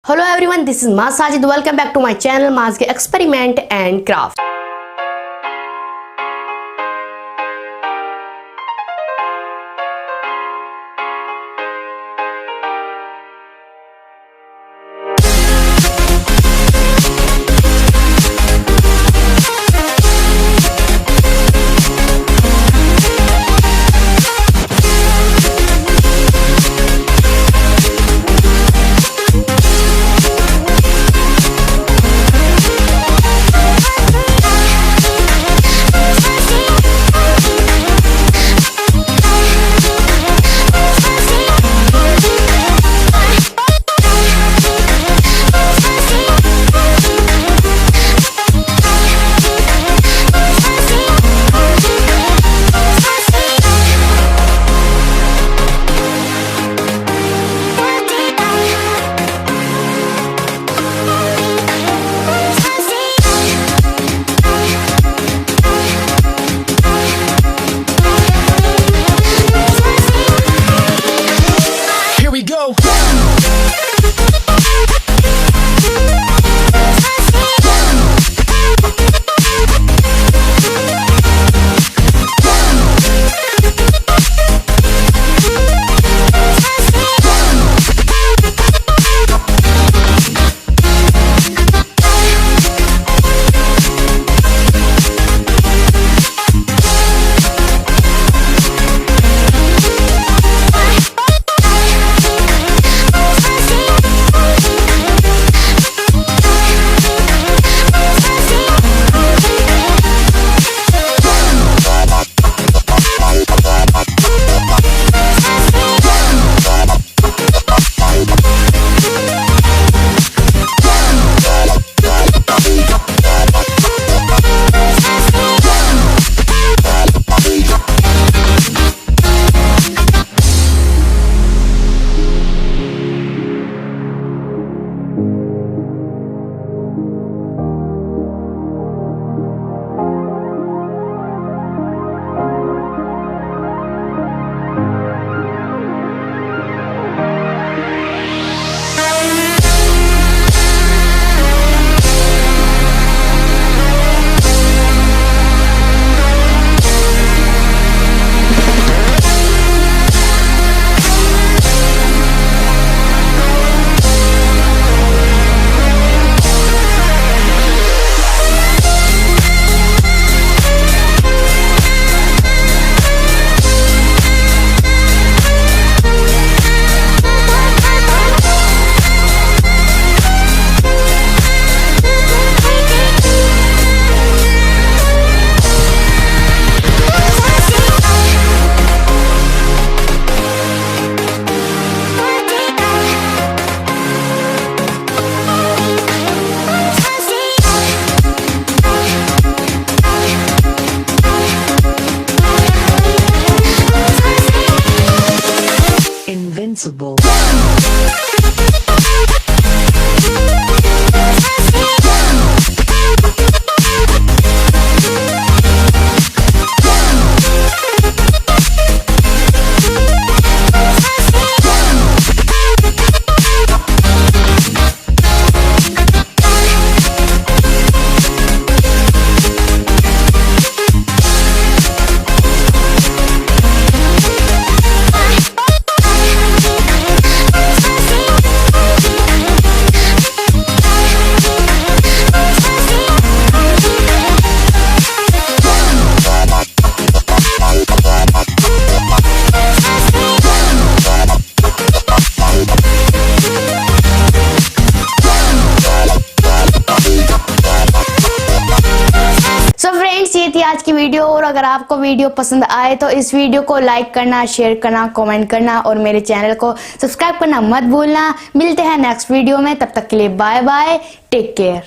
Hello everyone, this is Maz Sajid. Welcome back to my channel Maz Experiment and Craft. Invincible. ये थी आज की वीडियो। और अगर आपको वीडियो पसंद आए तो इस वीडियो को लाइक करना, शेयर करना, कमेंट करना और मेरे चैनल को सब्सक्राइब करना मत भूलना। मिलते हैं नेक्स्ट वीडियो में, तब तक के लिए बाय बाय, टेक केयर।